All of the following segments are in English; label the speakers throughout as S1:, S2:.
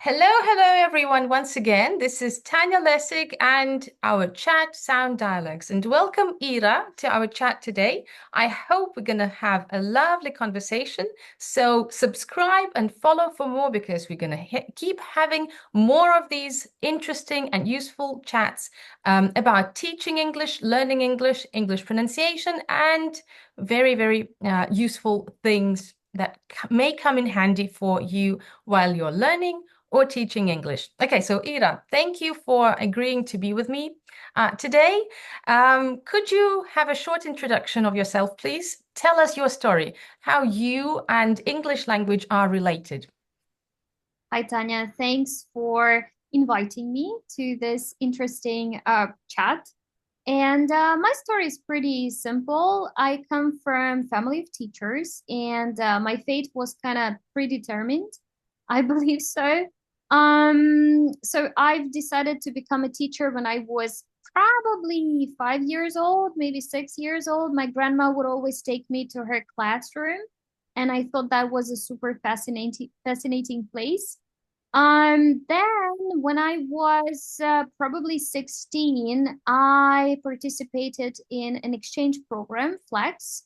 S1: Hello everyone. Once again, this is Tanya Lesyk and our chat Sound Dialogues. And welcome, Ira, to our chat today. I hope we're going to have a lovely conversation. So subscribe and follow for more because we're going to keep having more of these interesting and useful chats about teaching English, learning English, English pronunciation, and very useful things that may come in handy for you while you're learning or teaching English. Okay, so Ira, thank you for agreeing to be with me today. Could you have a short introduction of yourself, please? Tell us your story, how you and English language are related.
S2: Hi, Tanya. Thanks for inviting me to this interesting chat. And my story is pretty simple. I come from family of teachers, and my fate was kind of predetermined. I believe so. So I've decided to become a teacher when I was probably 5 years old, maybe 6 years old. My grandma would always take me to her classroom, and I thought that was a super fascinating place. Then when I was probably 16, I participated in an exchange program, Flex,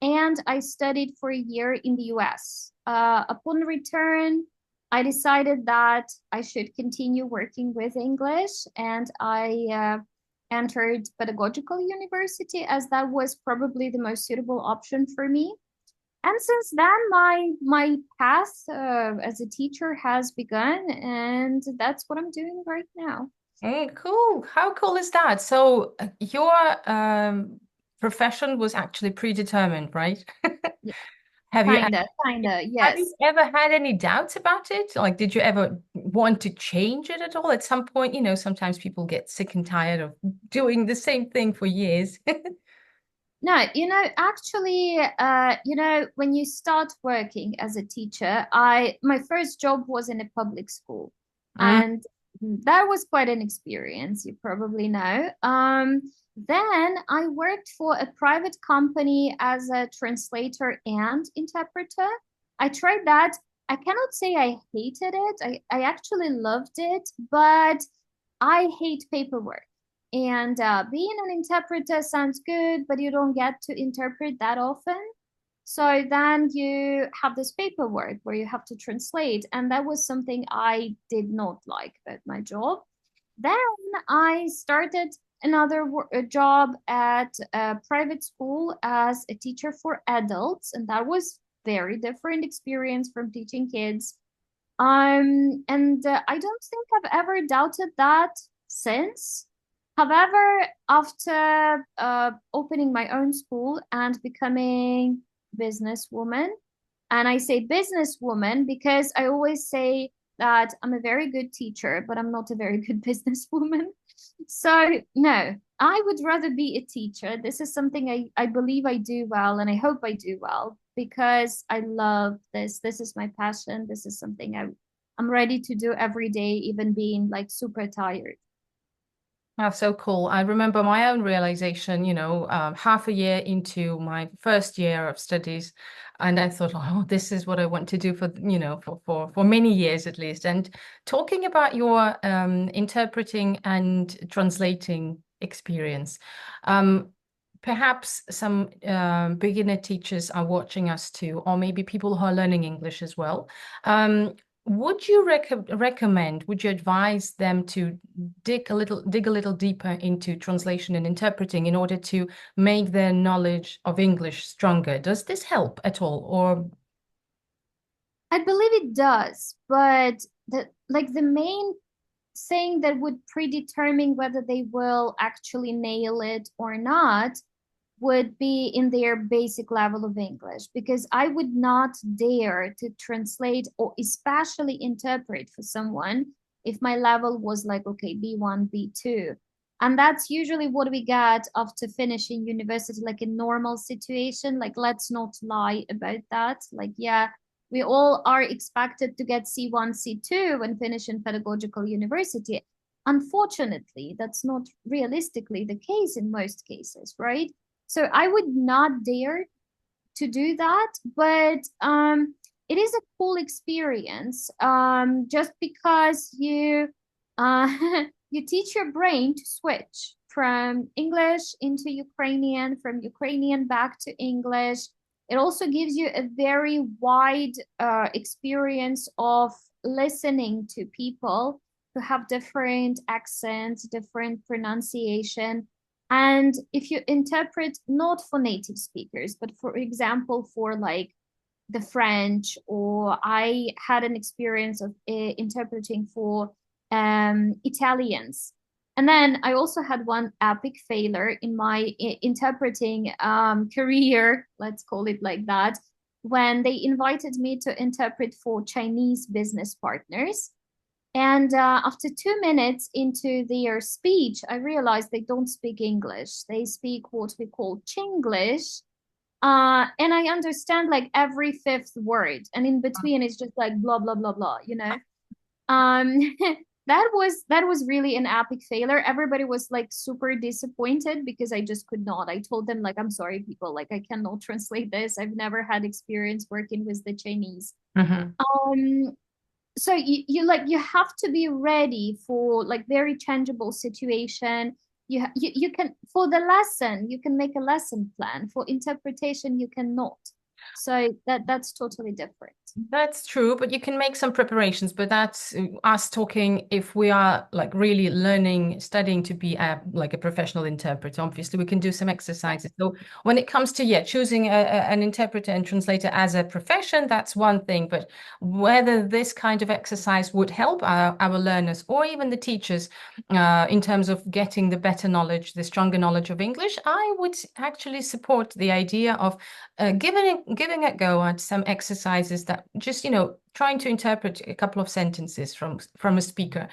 S2: and I studied for a year in the US. Upon return, I decided that I should continue working with English, and I entered pedagogical university as that was probably the most suitable option for me. And since then, my path as a teacher has begun, and that's what I'm doing right now.
S1: Cool. How cool is that? So your profession was actually predetermined, right?
S2: Yeah,
S1: Have you
S2: kinda,
S1: have you
S2: yes.
S1: ever had any doubts about it? Like, did you ever want to change it at all at some point? Sometimes people get sick and tired of doing the same thing for years.
S2: No, actually, when you start working as a teacher, my first job was in a public school,
S1: Mm.
S2: and that was quite an experience, you probably know. Then I worked for a private company as a translator and interpreter. I tried that. I cannot say I hated it. I actually loved it, but I hate paperwork. And being an interpreter sounds good, but you don't get to interpret that often. So then you have this paperwork where you have to translate. And that was something I did not like about my job. Then I started another job at a private school as a teacher for adults. And that was very different experience from teaching kids. And I don't think I've ever doubted that since. However, after opening my own school and becoming businesswoman, and I say businesswoman because I always say that I'm a very good teacher, but I'm not a very good businesswoman. So, no, I would rather be a teacher. This is something I believe I do well, and I hope I do well because I love this. This is my passion. This is something I'm ready to do every day, even being like super tired.
S1: Oh, so cool. I remember my own realization, half a year into my first year of studies, and I thought, oh, this is what I want to do for, for many years at least. And talking about your interpreting and translating experience, um, perhaps some beginner teachers are watching us too, or maybe people who are learning English as well. Would you recommend, would you advise them to dig a little deeper into translation and interpreting in order to make their knowledge of English stronger? Does this help at all? Or
S2: I believe it does, but the main thing that would predetermine whether they will actually nail it or not would be in their basic level of English, because I would not dare to translate or especially interpret for someone if my level was like, okay, B1, B2. And that's usually what we get after finishing university, like a normal situation. Like, let's not lie about that. Like, yeah, we all are expected to get C1, C2 when finishing pedagogical university. Unfortunately, that's not realistically the case in most cases, right? So I would not dare to do that. But it is a cool experience. Just because uh, you teach your brain to switch from English into Ukrainian, from Ukrainian back to English. It also gives you a very wide experience of listening to people who have different accents, different pronunciation. And if you interpret not for native speakers, but for example, for like the French, or I had an experience of interpreting for Italians. And then I also had one epic failure in my interpreting career, let's call it like that, when they invited me to interpret for Chinese business partners. And after 2 minutes into their speech, I realized they don't speak English. They speak what we call Chinglish. And I understand like every fifth word. And in between, it's just like blah, blah, blah, blah, you know? Um, that was really an epic failure. Everybody was like super disappointed because I just could not. I told them like, I'm sorry, people, like I cannot translate this. I've never had experience working with the Chinese.
S1: Mhm.
S2: Um, so you have to be ready for like very changeable situation. You can, for the lesson you can make a lesson plan. For interpretation you cannot. So that's totally different.
S1: That's true, but you can make some preparations. But that's us talking if we are like really learning, studying to be like a professional interpreter. Obviously, we can do some exercises. So when it comes to choosing an interpreter and translator as a profession, that's one thing. But whether this kind of exercise would help our learners or even the teachers in terms of getting the better knowledge, the stronger knowledge of English, I would actually support the idea of giving a go at some exercises that just, trying to interpret a couple of sentences from a speaker,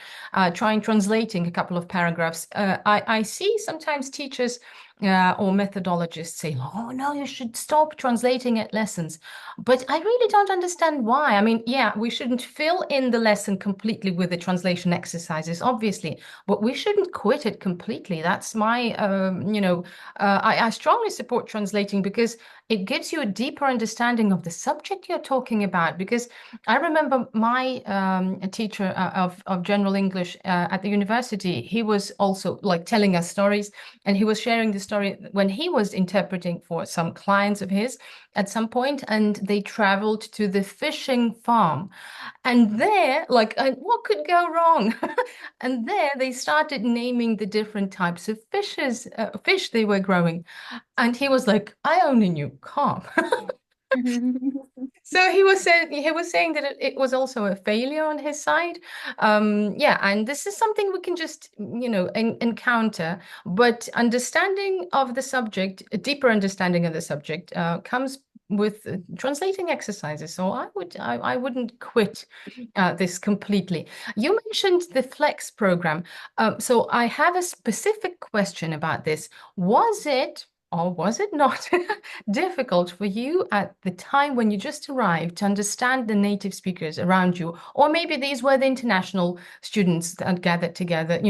S1: trying translating a couple of paragraphs. I see sometimes teachers or methodologists say, "Oh no, you should stop translating at lessons," but I really don't understand why. I mean, yeah, we shouldn't fill in the lesson completely with the translation exercises, obviously, but we shouldn't quit it completely. That's my, I strongly support translating because it gives you a deeper understanding of the subject you're talking about. Because I remember my teacher of general English at the university, he was also like telling us stories, and he was sharing the story when he was interpreting for some clients of his at some point, and they traveled to the fishing farm. And there, like, what could go wrong? And there they started naming the different types of fish they were growing. And he was like, I only knew carp. So he was saying that it was also a failure on his side. Yeah, and this is something we can just, encounter. But understanding of the subject, a deeper understanding of the subject, comes with translating exercises. So I wouldn't quit this completely. You mentioned the Flex program. So I have a specific question about this. Was it or was it not difficult for you at the time when you just arrived to understand the native speakers around you? Or maybe these were the international students that gathered together,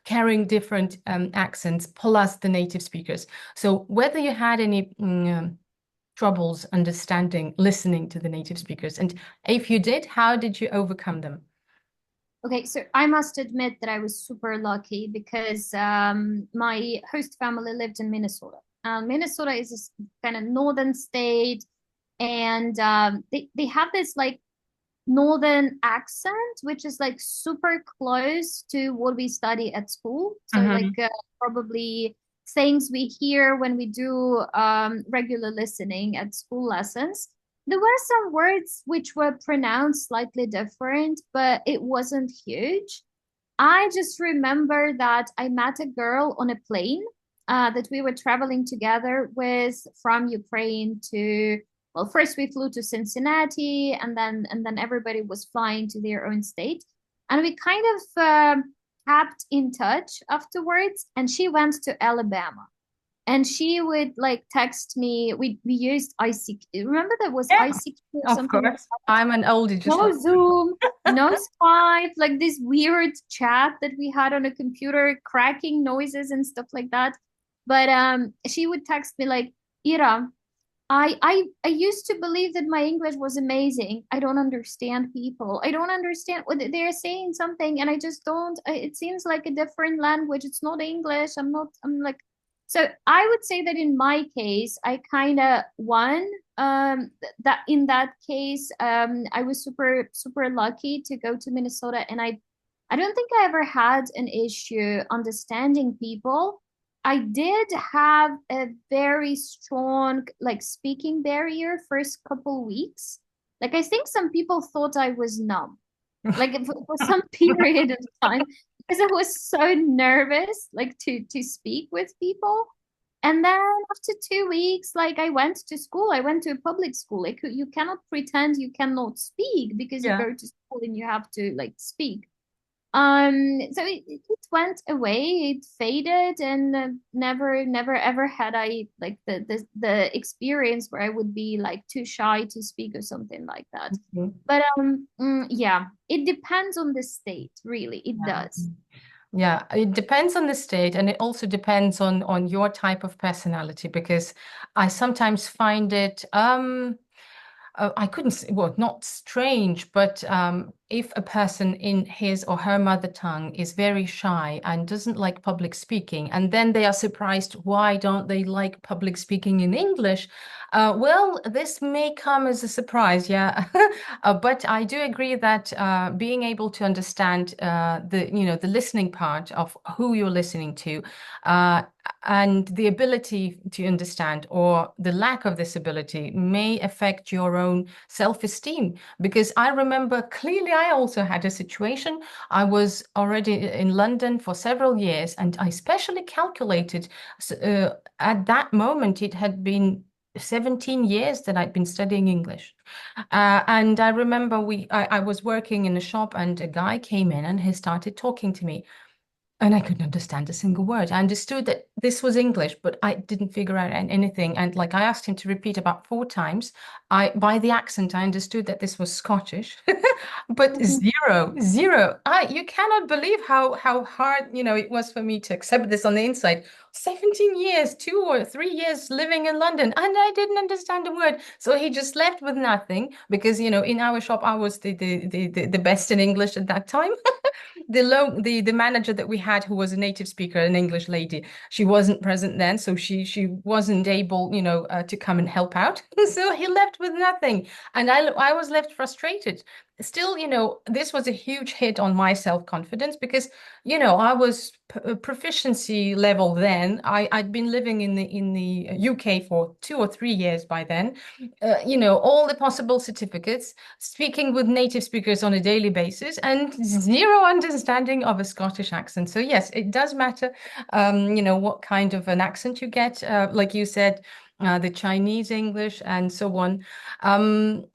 S1: carrying different accents plus the native speakers. So whether you had any troubles understanding, listening to the native speakers, and if you did, how did you overcome them?
S2: Okay, so I must admit that I was super lucky because my host family lived in Minnesota. Minnesota is a kind of northern state, and they have this like northern accent, which is like super close to what we study at school. So like
S1: Hmm.
S2: probably things we hear when we do regular listening at school lessons. There were some words which were pronounced slightly different, but it wasn't huge. I just remember that I met a girl on a plane that we were traveling together with from Ukraine to, well, first we flew to Cincinnati, and then everybody was flying to their own state. And we kind of kept in touch afterwards, and she went to Alabama. And she would like text me. We used ICQ. Remember that was
S1: Yeah,
S2: ICQ or
S1: of
S2: something like
S1: course. I'm an oldie, just
S2: no
S1: like
S2: Zoom, no Skype, like this weird chat that we had on a computer, cracking noises and stuff like that. But she would text me like, Ira, I used to believe that my English was amazing. I don't understand people. I don't understand what they're saying something, and I just don't. It seems like a different language. It's not English. I'm not. I'm like. So I would say that in my case, I kind of won. That in that case, I was super lucky to go to Minnesota, and I don't think I ever had an issue understanding people. I did have a very strong like speaking barrier first couple weeks. Like I think some people thought I was numb, like for some period of time, because I was so nervous like to speak with people. And then after 2 weeks, like I went to school. I went to a public school. Like you cannot pretend you cannot speak because you
S1: Yeah.
S2: go to school and you have to like speak. So it went away, it faded, and never ever had I like the experience where I would be like too shy to speak or something like that.
S1: Mhm.
S2: But yeah, it depends on the state, really, it
S1: Yeah.
S2: does.
S1: Yeah, it depends on the state, and it also depends on your type of personality, because I sometimes find it I couldn't say, well, not strange, but if a person in his or her mother tongue is very shy and doesn't like public speaking, and then they are surprised why don't they like public speaking in English, well, this may come as a surprise, yeah. But I do agree that being able to understand the listening part of who you're listening to, uh, and the ability to understand or the lack of this ability may affect your own self-esteem. Because I remember clearly, I also had a situation. I was already in London for several years, and I specially calculated at that moment it had been 17 years that I'd been studying English. And I remember I was working in a shop, and a guy came in and he started talking to me. And I couldn't understand a single word. I understood that this was English, but I didn't figure out anything. And like I asked him to repeat about 4 times. By the accent, I understood that this was Scottish, but
S2: Mhm.
S1: zero. You cannot believe how hard, it was for me to accept this on the inside. 17 years, 2 or 3 years living in London, and I didn't understand a word. So he just left with nothing because, in our shop, I was the best in English at that time. The manager that we had, who was a native speaker, an English lady, she wasn't present then, so she wasn't able, to come and help out. So he left with nothing, and I was left frustrated. Still, this was a huge hit on my self-confidence because, I was proficiency level then. I'd been living in the UK for 2 or 3 years by then. All the possible certificates, speaking with native speakers on a daily basis, and zero understanding of a Scottish accent. So yes, it does matter, what kind of an accent you get. Like you said, the Chinese English and so on. Um,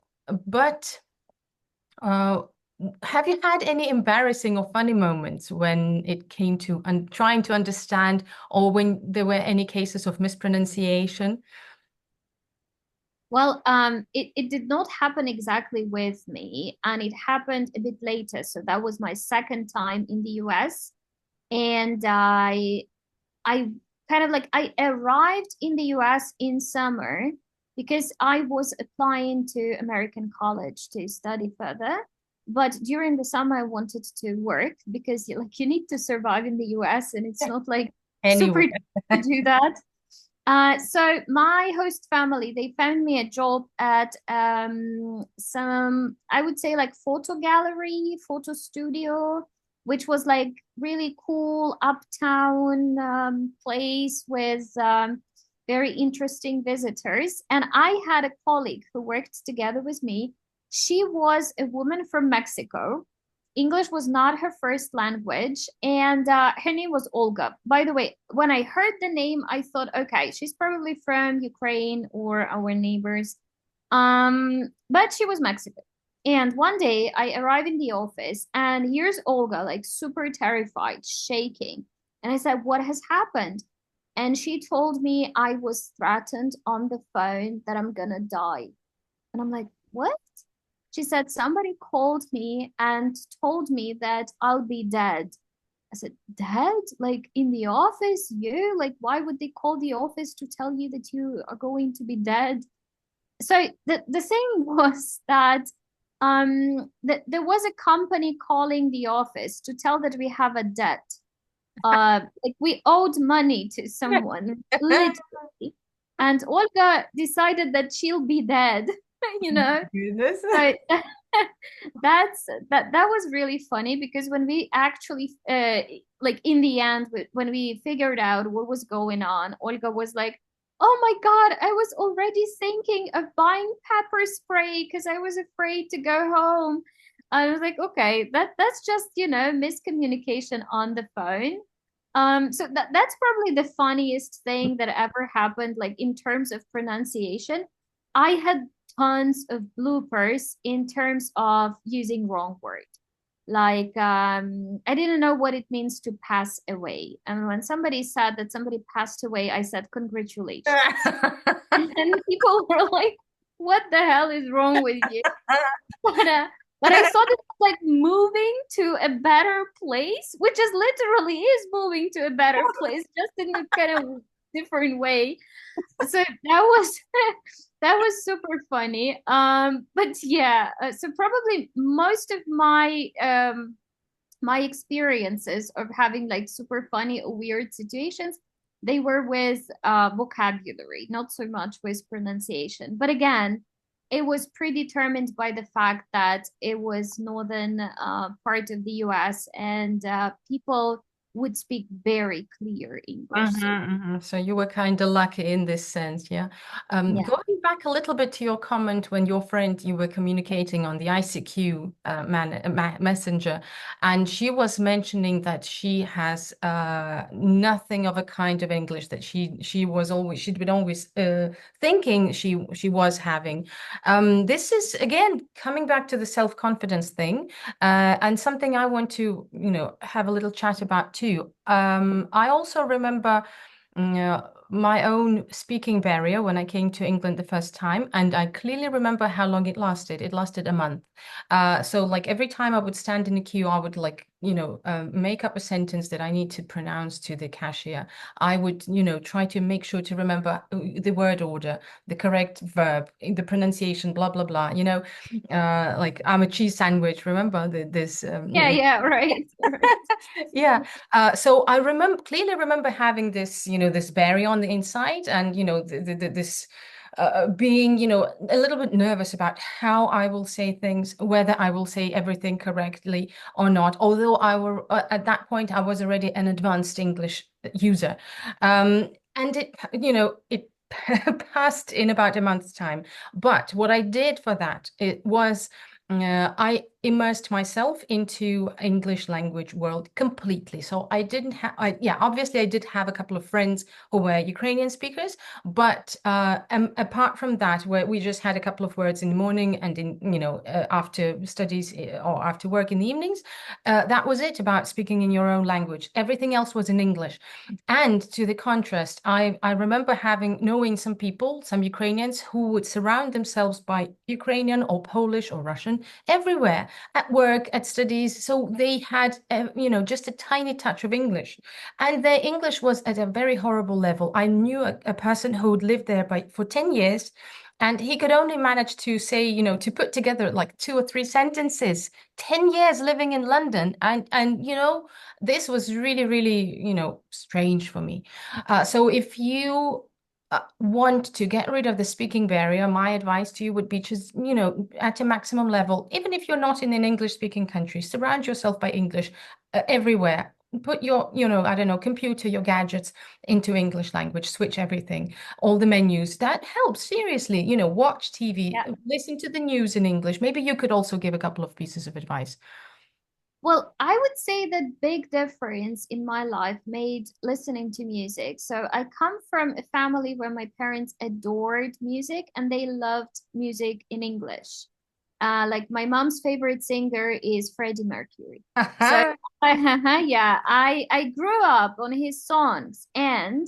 S1: but uh, have you had any embarrassing or funny moments when it came to trying to understand, or when there were any cases of mispronunciation?
S2: Well, it did not happen exactly with me, and it happened a bit later. So that was my second time in the US, and I kind of like I arrived in the US in summer because I was applying to American college to study further. But during the summer, I wanted to work because like you need to survive in the US, and it's not like super
S1: Anyway.
S2: cheap to do that. So my host family, they found me a job at some, I would say like photo gallery, photo studio, which was like really cool uptown place with very interesting visitors. And I had a colleague who worked together with me. She was a woman from Mexico. English was not her first language, and her name was Olga. By the way, when I heard the name, I thought, okay, she's probably from Ukraine or our neighbors. But she was Mexican. And one day I arrive in the office, and here's Olga, like super terrified, shaking. And I said, what has happened? And she told me I was threatened on the phone that I'm gonna die. And I'm like, what? She said, somebody called me and told me that I'll be dead. I said, dead? Like in the office? You? Like, why would they call the office to tell you that you are going to be dead? So the thing was that there was a company calling the office to tell that we have a debt. Like we owed money to someone, literally. And Olga decided that she'll be dead, you
S1: Oh
S2: know.
S1: my goodness.
S2: So that was really funny because when we actually like in the end when we figured out what was going on, Olga was like, "Oh my God, I was already thinking of buying pepper spray because I was afraid to go home." I was like, "Okay, that's just, miscommunication on the phone." So that's probably the funniest thing that ever happened, like in terms of pronunciation. I had tons of bloopers in terms of using wrong word. Like I didn't know what it means to pass away. And when somebody said that somebody passed away, I said congratulations. And people were like, "What the hell is wrong with you?" But I thought it was like moving to a better place, which is literally is moving to a better place, just in a kind of different way. So that was that was super funny. But yeah, so probably most of my experiences of having like super funny or weird situations, they were with vocabulary, not so much with pronunciation. But again, it was predetermined by the fact that it was northern part of the US, and people would speak very clear English. So
S1: So you were kind of lucky in this sense, yeah.
S2: yeah.
S1: Going back a little bit to your comment when your friend you were communicating on the ICQ messenger, and she was mentioning that she has nothing of a kind of English that she'd been always thinking she was having. This is again coming back to the self-confidence thing, and something I want to, have a little chat about too. I also remember my own speaking barrier when I came to England the first time, and I clearly remember how long it lasted. It lasted a month. So like every time I would stand in a queue, I would like, make up a sentence that I need to pronounce to the cashier. I would, try to make sure to remember the word order, the correct verb, the pronunciation, blah, blah, blah. Like I'm a cheese sandwich. Remember this,
S2: Yeah, yeah, right. Right.
S1: yeah. So I clearly remember having this, this barrier on the inside, and this being, a little bit nervous about how I will say things, whether I will say everything correctly or not. Although at that point I was already an advanced English user, and it passed in about a month's time. But what I did for that, it was I immersed myself into English language world completely. So I didn't have, yeah, obviously I did have a couple of friends who were Ukrainian speakers, but apart from that, where we just had a couple of words in the morning and after studies or after work in the evenings, that was it about speaking in your own language. Everything else was in English. And to the contrast, I remember knowing some people, some Ukrainians who would surround themselves by Ukrainian or Polish or Russian everywhere at work, at studies. So they had, just a tiny touch of English. And their English was at a very horrible level. I knew a person who had lived there for 10 years. And he could only manage to say, to put together like two or three sentences, 10 years living in London. And this was really, really, strange for me. So if you want to get rid of the speaking barrier, my advice to you would be just, at a maximum level, even if you're not in an English speaking country, surround yourself by English everywhere. Put your, I don't know, computer, your gadgets into English language, switch everything, all the menus. That helps, seriously. Watch TV,
S2: Yeah.
S1: listen to the news in English. Maybe you could also give a couple of pieces of advice.
S2: Well, I would say that big difference in my life made listening to music. So I come from a family where my parents adored music and they loved music in English. Like my mom's favorite singer is Freddie Mercury. So yeah, I grew up on his songs, and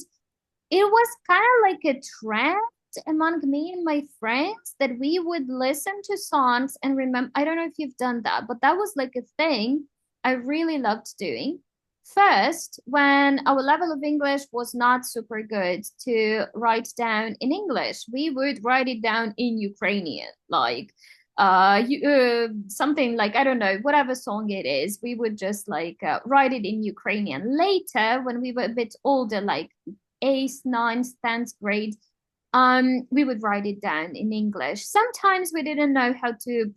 S2: it was kind of like a trend among me and my friends that we would listen to songs and remember. I don't know if you've done that, but that was like a thing I really loved doing. First, when our level of English was not super good to write down in English, we would write it down in Ukrainian, like something like, I don't know, whatever song it is, we would just like write it in Ukrainian. Later, when we were a bit older, like eighth, ninth, 10th grade, we would write it down in English. Sometimes we didn't know how to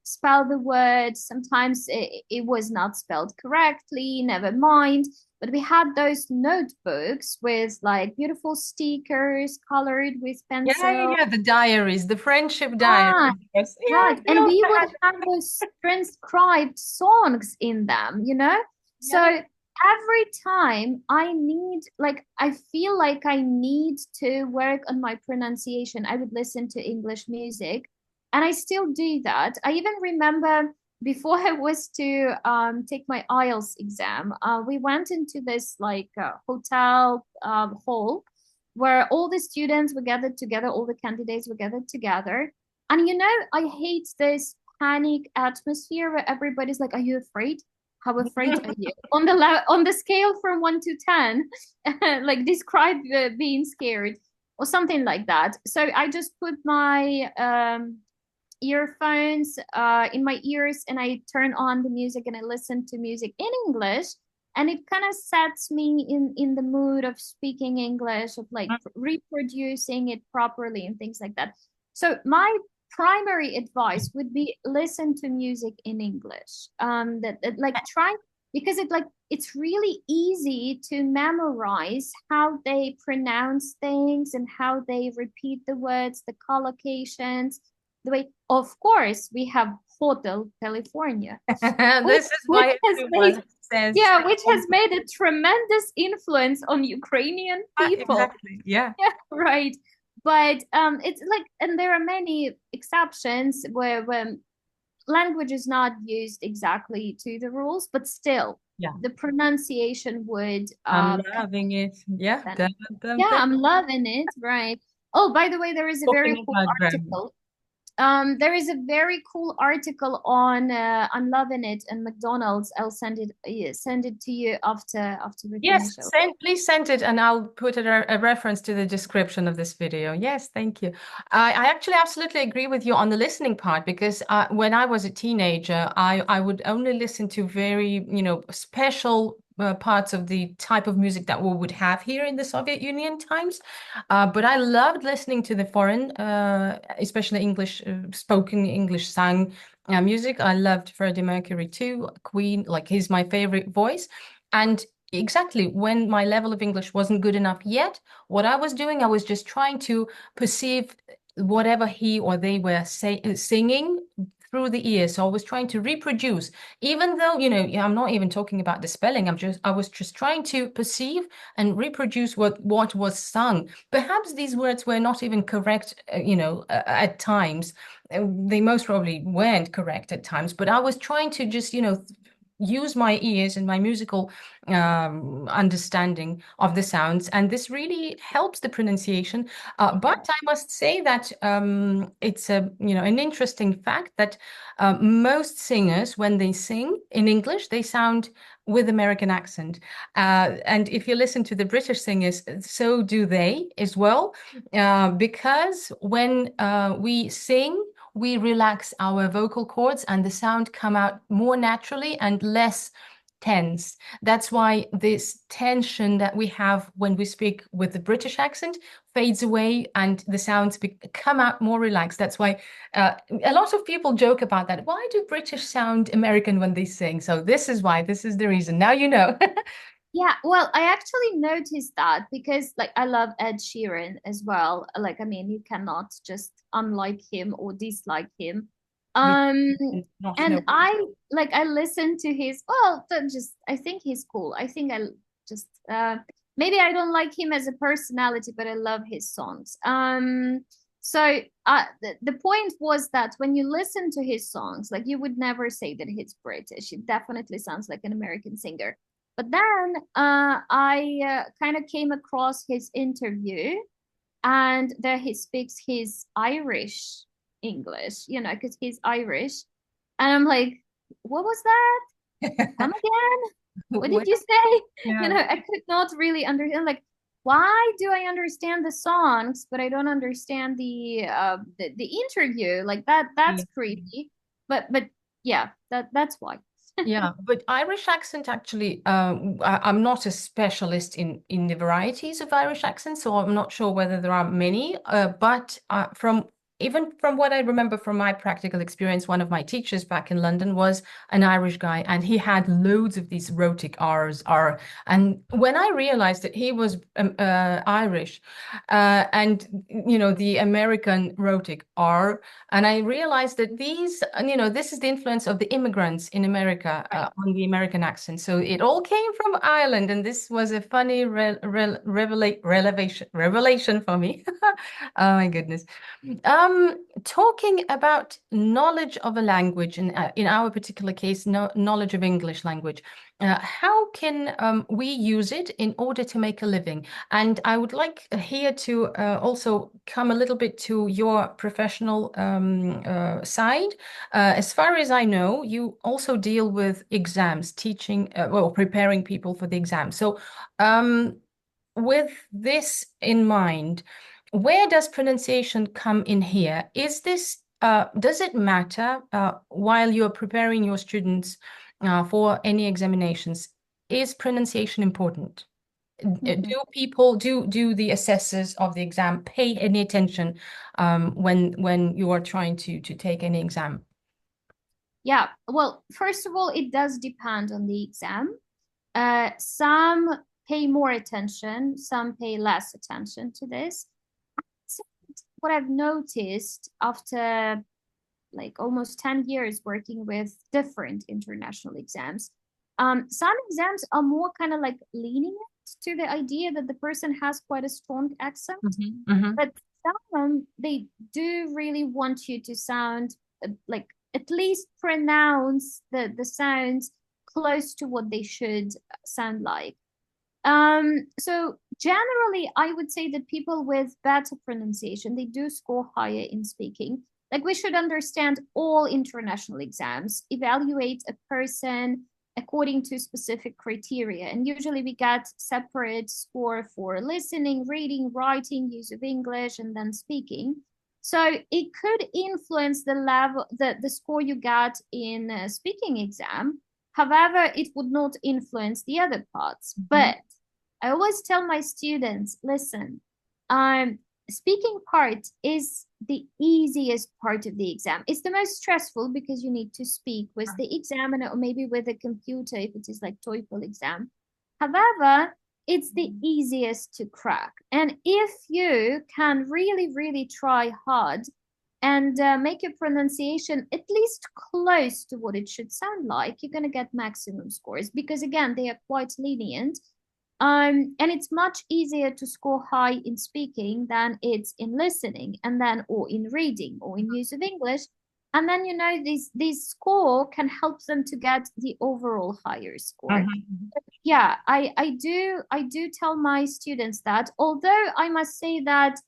S2: spell the word. Sometimes it was not spelled correctly, never mind. But we had those notebooks with like beautiful stickers colored with
S1: Yeah, yeah,
S2: pencil.
S1: yeah. The diaries, the friendship
S2: Ah,
S1: diaries. Yes. Yeah,
S2: right.
S1: we
S2: And
S1: also
S2: we would
S1: had.
S2: have those transcribed songs in them, you know? So
S1: Yeah.
S2: every time I need, like, I feel like I need to work on my pronunciation, I would listen to English music. And I still do that. I even remember before I was to take my IELTS exam, we went into this like hotel hall where all the students were gathered together, all the candidates were gathered together. And you know, I hate this panic atmosphere where everybody's like, "Are you afraid? How afraid are you?" On the scale from 1 to 10, like describe being scared or something like that. So I just put my earphones in my ears and I turn on the music and I listen to music in English. And it kind of sets me in the mood of speaking English, of like reproducing it properly and things like that. So my primary advice would be listen to music in English. That like try because it's really easy to memorize how they pronounce things and how they repeat the words, the collocations, the way. Of course, we have Hotel California, which,
S1: This is
S2: which
S1: why
S2: has made
S1: everyone says.
S2: yeah, which has made a tremendous influence on Ukrainian people.
S1: Exactly. Yeah.
S2: Yeah, right. But it's like, and there are many exceptions where language is not used exactly to the rules, but still,
S1: Yeah.
S2: the pronunciation would
S1: I'm
S2: come
S1: loving it. Yeah.
S2: then.
S1: Dun, dun,
S2: Yeah,
S1: dun.
S2: I'm loving it. Right. Oh, by the way, there is a very
S1: Talking
S2: cool
S1: about grammar.
S2: article. There is a very cool article on I'm loving it and McDonald's. I'll send it to you after we
S1: Yes,
S2: finish.
S1: please send it and I'll put a reference to the description of this video. Yes, thank you. I actually absolutely agree with you on the listening part because when I was a teenager, I would only listen to very, special parts of the type of music that we would have here in the Soviet Union times. But I loved listening to the foreign, especially English, spoken English sung music. I loved Freddie Mercury too, Queen, like he's my favorite voice. And exactly when my level of English wasn't good enough yet, what I was doing, I was just trying to perceive whatever he or they were singing through the ear. So I was trying to reproduce, even though, I'm not even talking about the spelling. I was just trying to perceive and reproduce what was sung. Perhaps these words were not even correct, at times. They most probably weren't correct at times, but I was trying to just, use my ears and my musical understanding of the sounds, and this really helps the pronunciation. But I must say that it's an interesting fact that most singers, when they sing in English, they sound with American accent. And if you listen to the British singers, so do they as well, because when we sing, we relax our vocal cords and the sound come out more naturally and less tense. That's why this tension that we have when we speak with the British accent fades away and the sounds come out more relaxed. That's why a lot of people joke about that. Why do British sound American when they sing? So this is why, this is the reason. Now you know.
S2: Yeah, well, I actually noticed that because like I love Ed Sheeran as well. Like, I mean, you cannot just unlike him or dislike him.
S1: We
S2: Um,
S1: not know.
S2: and I listen to his, well, just I think he's cool. I think I just maybe I don't like him as a personality, but I love his songs. So the point was that when you listen to his songs, like you would never say that he's British. It definitely sounds like an American singer. But then I kind of came across his interview, and there he speaks his Irish English, you know, because he's Irish. And I'm like, what was that? Come again? What did
S1: What?
S2: you say? You
S1: Yeah.
S2: know, I could not really understand, like, why do I understand the songs, but I don't understand the interview? Like that's creepy. But yeah, that's why.
S1: Yeah, but Irish accent actually, I'm not a specialist in the varieties of Irish accents, so I'm not sure whether there are many. But from even from what I remember from my practical experience, one of my teachers back in London was an Irish guy, and he had loads of these rhotic R's, R. And when I realized that he was Irish, and the American rhotic R. And I realized that this is the influence of the immigrants in America
S2: Right.
S1: on the American accent. So it all came from Ireland, and this was a funny revelation for me. Oh my goodness. Talking about knowledge of a language, and in our particular case, no, knowledge of English language. How can we use it in order to make a living? And I would like here to also come a little bit to your professional side. As far as I know, you also deal with exams, teaching, well, preparing people for the exam. So, with this in mind, where does pronunciation come in here? Does it matter while you're preparing your students for any examinations? Is pronunciation important?
S2: Mhm.
S1: Do the assessors of the exam pay any attention when you are trying to take any exam?
S2: Yeah, well, first of all, it does depend on the exam. Some pay more attention, some pay less attention to this. So what I've noticed after like almost 10 years working with different international exams, some exams are more kind of like leaning to the idea that the person has quite a strong accent,
S1: Hmm. Hmm.
S2: but some they do really want you to sound like at least pronounce the sounds close to what they should sound like. So generally, I would say that people with better pronunciation, they do score higher in speaking. Like we should understand all international exams, evaluate a person according to specific criteria. And usually we get separate score for listening, reading, writing, use of English, and then speaking. So it could influence the level, the score you get in a speaking exam. However, it would not influence the other parts.
S1: Hmm.
S2: But I always tell my students, listen, speaking part is the easiest part of the exam. It's the most stressful because you need to speak with the examiner or maybe with a computer if it is like TOEFL exam. However, it's the easiest to crack. And if you can really, really try hard and make your pronunciation at least close to what it should sound like, you're going to get maximum scores because, again, they are quite lenient. And it's much easier to score high in speaking than it's in listening and then or in reading or in use of English. And then these score can help them to get the overall higher score.
S1: Hmm.
S2: Yeah, I do tell my students that, although I must say that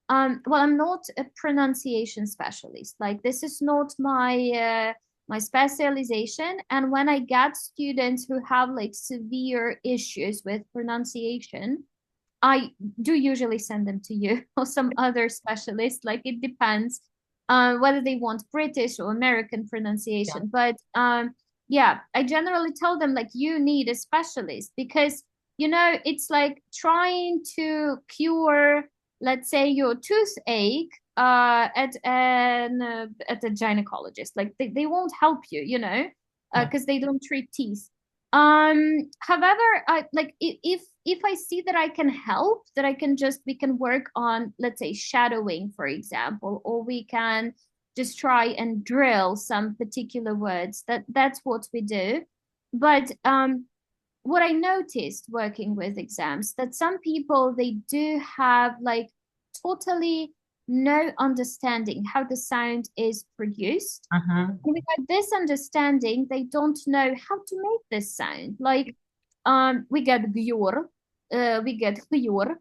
S2: well, I'm not a pronunciation specialist. Like this is not my specialization. And when I get students who have like severe issues with pronunciation, I do usually send them to you or some other specialist. Like it depends whether they want British or American
S1: Yeah.
S2: pronunciation. But yeah, I generally tell them like you need a specialist because it's like trying to cure, let's say, your toothache at a gynecologist. Like they won't help you,
S1: Yeah.
S2: because they don't treat teeth. However, I like if I see that I can help, that we can work on, let's say, shadowing, for example, or we can just try and drill some particular words. That's what we do. But what I noticed working with exams, that some people they do have like totally no understanding how the sound is produced.
S1: Uh-huh.
S2: And without this understanding, they don't know how to make this sound. Like, we get gyor, we get gyor,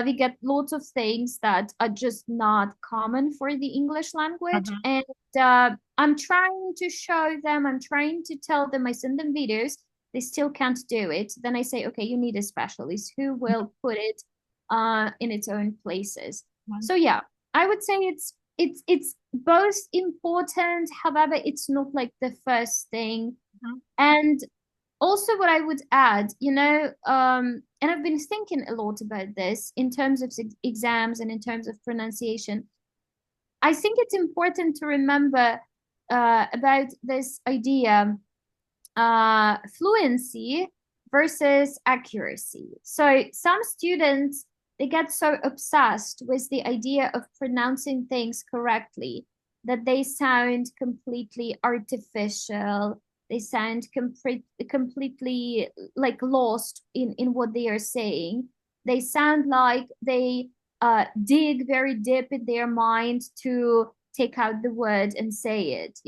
S2: we get lots of things that are just not common for the English language.
S1: Uh-huh.
S2: And I'm trying to show them, I'm trying to tell them, I send them videos, they still can't do it, then I say, okay, you need a specialist who will put it in its own places.
S1: Mhm.
S2: So yeah, I would say it's both important. However, it's not like the first thing.
S1: Mhm.
S2: And also, what I would add, and I've been thinking a lot about this in terms of exams and in terms of pronunciation. I think it's important to remember about this idea, fluency versus accuracy. So some students, they get so obsessed with the idea of pronouncing things correctly that they sound completely artificial. They sound completely like lost in what they are saying. They sound like they dig very deep in their mind to take out the word and say it.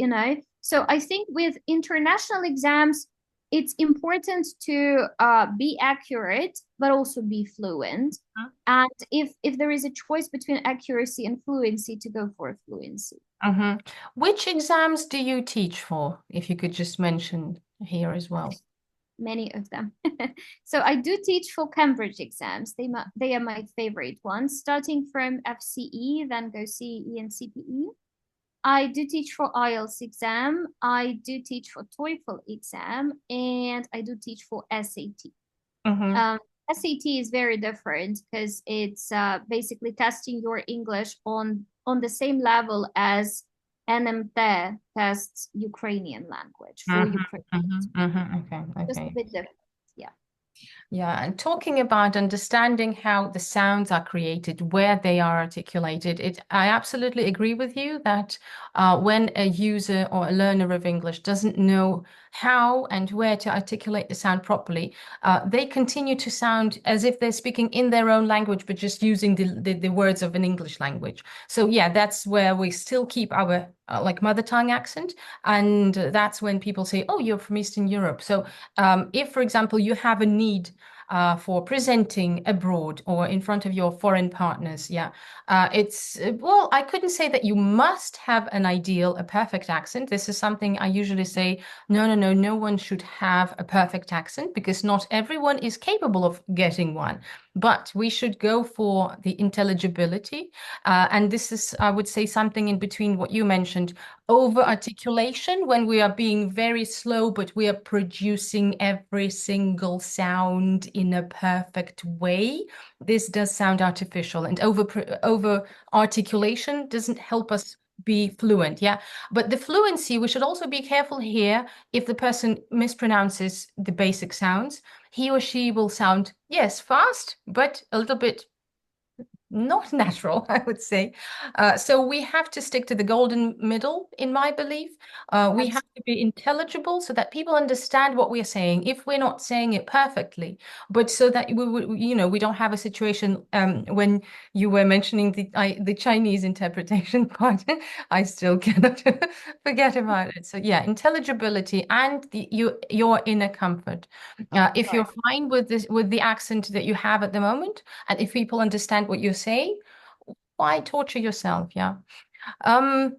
S2: So I think with international exams, it's important to be accurate, but also be fluent. And if there is a choice between accuracy and fluency, to go for fluency.
S1: Mhm. Which exams do you teach for, if you could just mention here as well?
S2: Many of them. So I do teach for Cambridge exams. They are my favorite ones, starting from FCE, then go CE and CPE. I do teach for IELTS exam. I do teach for TOEFL exam, and I do teach for SAT.
S1: Hmm.
S2: SAT is very different because it's basically testing your English on the same level as NMT tests Ukrainian language for
S1: Hmm.
S2: Ukraine.
S1: Okay,
S2: Just a
S1: okay.
S2: bit different. Yeah.
S1: Yeah, and talking about understanding how the sounds are created, where they are articulated, I absolutely agree with you that when a user or a learner of English doesn't know how and where to articulate the sound properly, they continue to sound as if they're speaking in their own language, but just using the words of an English language. So yeah, that's where we still keep our like mother tongue accent, and that's when people say, "Oh, you're from Eastern Europe." So if, for example, you have a need for presenting abroad or in front of your foreign partners, yeah, well, I couldn't say that you must have an ideal, a perfect accent. This is something I usually say, no, no, no, no one should have a perfect accent because not everyone is capable of getting one. But we should go for the intelligibility. And this is, I would say, something in between what you mentioned, over articulation when we are being very slow, but we are producing every single sound in a perfect way. This does sound artificial, and over articulation doesn't help us be fluent. Yeah. But the fluency, we should also be careful here. If the person mispronounces the basic sounds, he or she will sound, yes, fast, but a little bit not natural, I would say. So we have to stick to the golden middle, in my belief. We have to be intelligible so that people understand what we are saying, if we're not saying it perfectly, but so that we don't have a situation when you were mentioning the Chinese interpretation part, I still cannot forget about it. So yeah, intelligibility and your inner comfort. If you're
S2: Right.
S1: fine with this, with the accent that you have at the moment, and if people understand what you're saying, why torture yourself? Yeah. Um,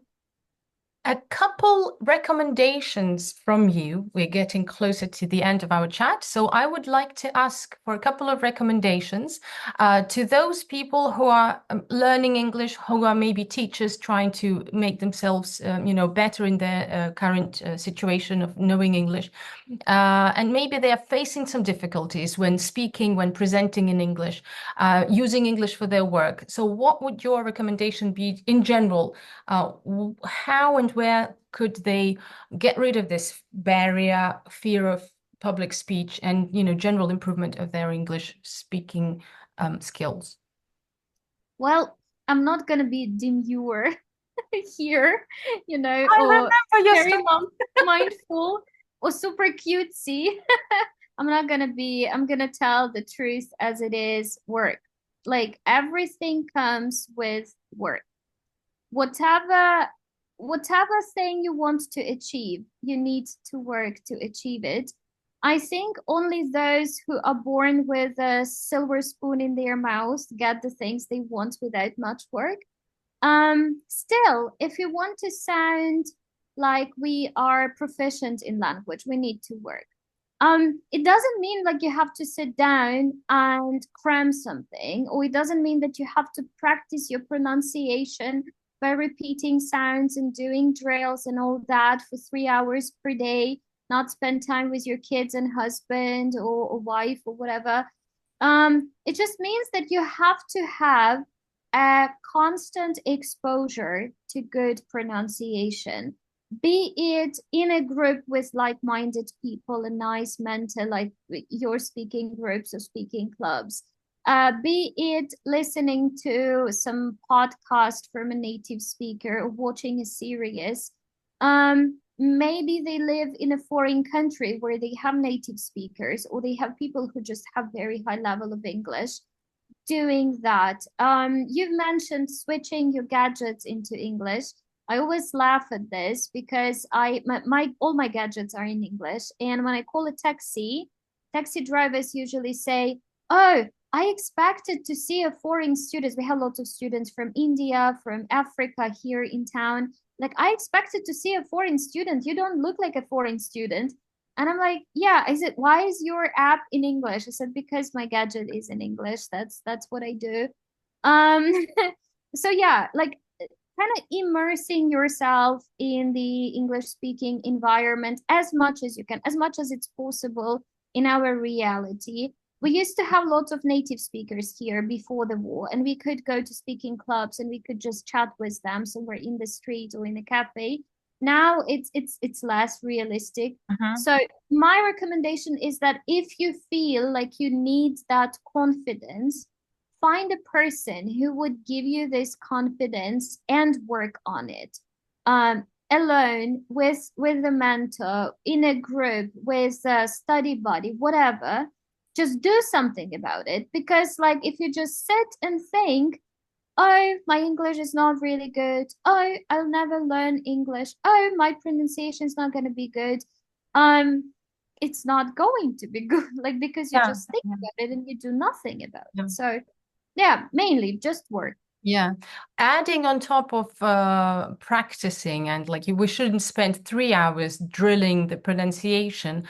S1: a couple recommendations from you. We're getting closer to the end of our chat. So I would like to ask for a couple of recommendations to those people who are learning English, who are maybe teachers trying to make themselves, better in their current situation of knowing English. And maybe they are facing some difficulties when speaking, when presenting in English, using English for their work. So, what would your recommendation be in general? How and where could they get rid of this barrier, fear of public speech, and general improvement of their English speaking skills?
S2: Well, I'm not gonna be demure here,
S1: I
S2: or
S1: remember your
S2: very
S1: story.
S2: mindful or super cutesy. I'm gonna tell the truth as it is, work. Like everything comes with work. Whatever whatever thing you want to achieve, you need to work to achieve it. I think only those who are born with a silver spoon in their mouth get the things they want without much work. Still, if you want to sound like we are proficient in language, we need to work. It doesn't mean like you have to sit down and cram something, or it doesn't mean that you have to practice your pronunciation by repeating sounds and doing drills and all that for 3 hours per day, not spend time with your kids and husband or wife or whatever. It just means that you have to have a constant exposure to good pronunciation, be it in a group with like-minded people, a nice mentor like your speaking groups or speaking clubs, be it listening to some podcast from a native speaker or watching a series. Maybe they live in a foreign country where they have native speakers, or they have people who just have very high level of English. Doing that. You've mentioned switching your gadgets into English. I always laugh at this because my all my gadgets are in English, and when I call a taxi drivers usually say, "Oh, I expected to see a foreign student." We have lots of students from India, from Africa here in town. Like, I expected to see a foreign student. You don't look like a foreign student. And I'm like, yeah. I said, why is your app in English? I said, because my gadget is in English. That's what I do. Um, so yeah, like kind of immersing yourself in the English speaking environment as much as you can, as much as it's possible in our reality. We used to have lots of native speakers here before the war, and we could go to speaking clubs and we could just chat with them somewhere in the street or in a cafe. Now it's less realistic.
S1: Mhm.
S2: So my recommendation is that if you feel like you need that confidence, find a person who would give you this confidence and work on it. Alone, with a mentor, in a group, with a study buddy, whatever. Just do something about it, because like if you just sit and think, oh, my English is not really good. Oh, I'll never learn English. Oh, my pronunciation is not going to be good. Um, it's not going to be good, like because you
S1: Yeah.
S2: just think
S1: Yeah.
S2: about it and you do nothing about
S1: Yeah.
S2: it. So, yeah, mainly just work.
S1: Yeah. Adding on top of practicing and like we shouldn't spend 3 hours drilling the pronunciation.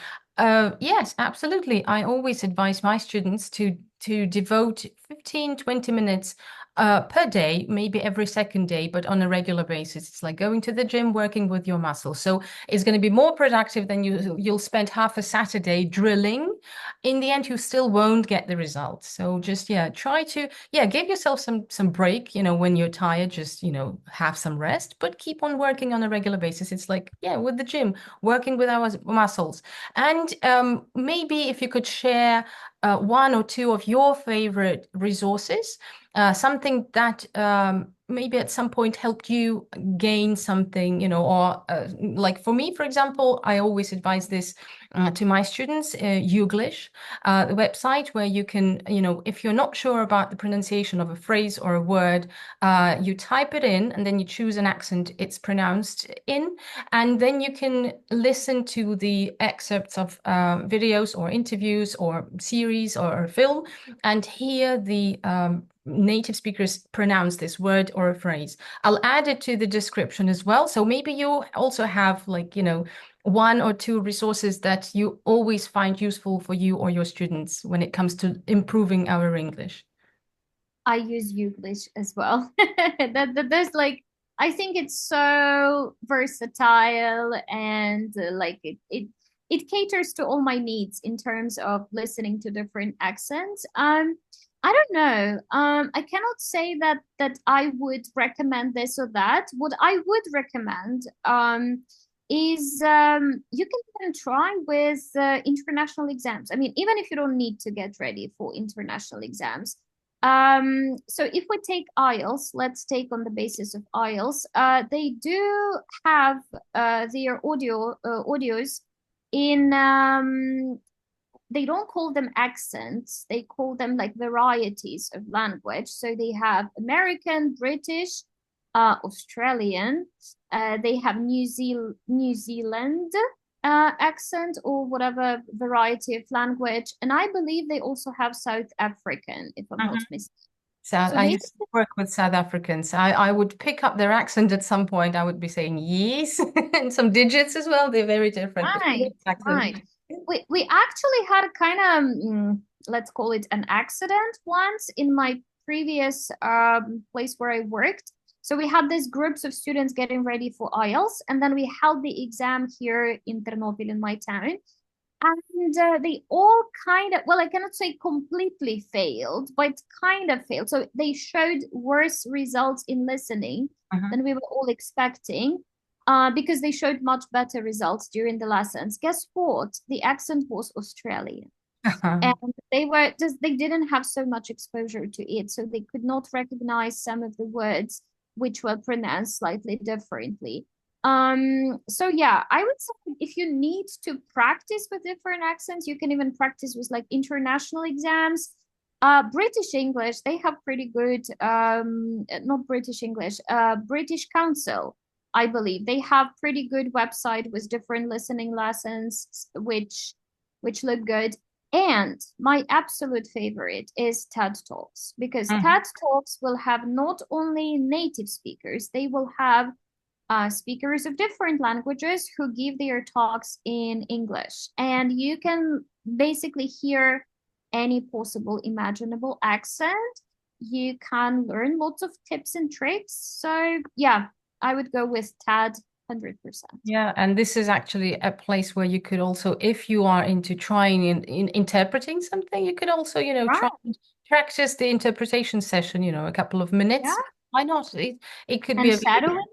S1: Yes, absolutely. I always advise my students to devote 15, 20 minutes per day, maybe every second day, but on a regular basis. It's like going to the gym, working with your muscles. So it's going to be more productive than you'll spend half a Saturday drilling. In the end, you still won't get the results. So just try to give yourself some break, when you're tired, just, have some rest, but keep on working on a regular basis. It's like, with the gym, working with our muscles. And maybe if you could share one or two of your favorite resources, something that maybe at some point helped you gain something, or like for me, for example, I always advise this to my students, Youglish, the website where you can, if you're not sure about the pronunciation of a phrase or a word, you type it in and then you choose an accent it's pronounced in, and then you can listen to the excerpts of videos or interviews or series or a film and hear the native speakers pronounce this word or a phrase. I'll add it to the description as well. So maybe you also have like, one or two resources that you always find useful for you or your students when it comes to improving our English.
S2: I use Youglish as well. That there's like, I think it's so versatile, and like it caters to all my needs in terms of listening to different accents. I don't know. I cannot say that I would recommend this or that. What I would recommend is you can even try with international exams. I mean, even if you don't need to get ready for international exams. So if we take IELTS, let's take on the basis of IELTS. They do have their audios in they don't call them accents, they call them like varieties of language. So they have American, British, Australian, they have New Zealand accent or whatever variety of language. And I believe they also have South African, if I'm not
S1: Mhm.
S2: mistaken.
S1: So
S2: So
S1: I
S2: they,
S1: used to work with South Africans. I would pick up their accent at some point. I would be saying yes, and some digits as well. They're very different, but
S2: right,
S1: yes, accent.
S2: right. we actually had a kind of let's call it an accident once in my previous place where I worked. So we had these groups of students getting ready for IELTS, and then we held the exam here in Ternopil in my town. And they all kind of, well, I cannot say completely failed, but kind of failed. So they showed worse results in listening
S1: Uh-huh.
S2: than we were all expecting, because they showed much better results during the lessons. Guess what? The accent was Australian.
S1: Uh-huh.
S2: And they didn't have so much exposure to it, so they could not recognize some of the words which were pronounced slightly differently. So yeah, I would say if you need to practice with different accents, you can even practice with like international exams. British English, they have pretty good, not British English, British Council, I believe. They have pretty good website with different listening lessons, which look good. And my absolute favorite is TED Talks, because
S1: Mhm.
S2: TED Talks will have not only native speakers, they will have speakers of different languages who give their talks in English. And you can basically hear any possible imaginable accent. You can learn lots of tips and tricks. So, yeah, I would go with TED 100%.
S1: Yeah, and this is actually a place where you could also, if you are into trying in interpreting something, you could also, try
S2: Right.
S1: and practice the interpretation session, a couple of
S2: Yeah.
S1: minutes. Why not? It could be
S2: And
S1: a very
S2: shadowing.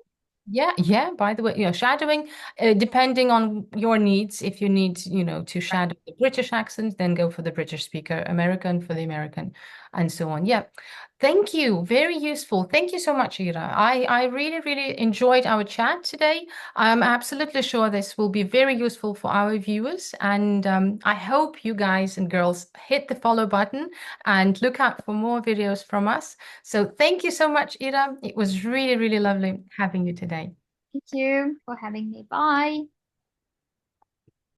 S1: yeah, yeah. By the way, shadowing, depending on your needs, if you need, to
S2: Right.
S1: shadow the British accent, then go for the British speaker, American for the American, and so on. Yeah. Thank you. Very useful. Thank you so much, Ira. I really, really enjoyed our chat today. I'm absolutely sure this will be very useful for our viewers, and I hope you guys and girls hit the follow button and look out for more videos from us. So thank you so much, Ira. It was really, really lovely having you today.
S2: Thank you for having me. Bye.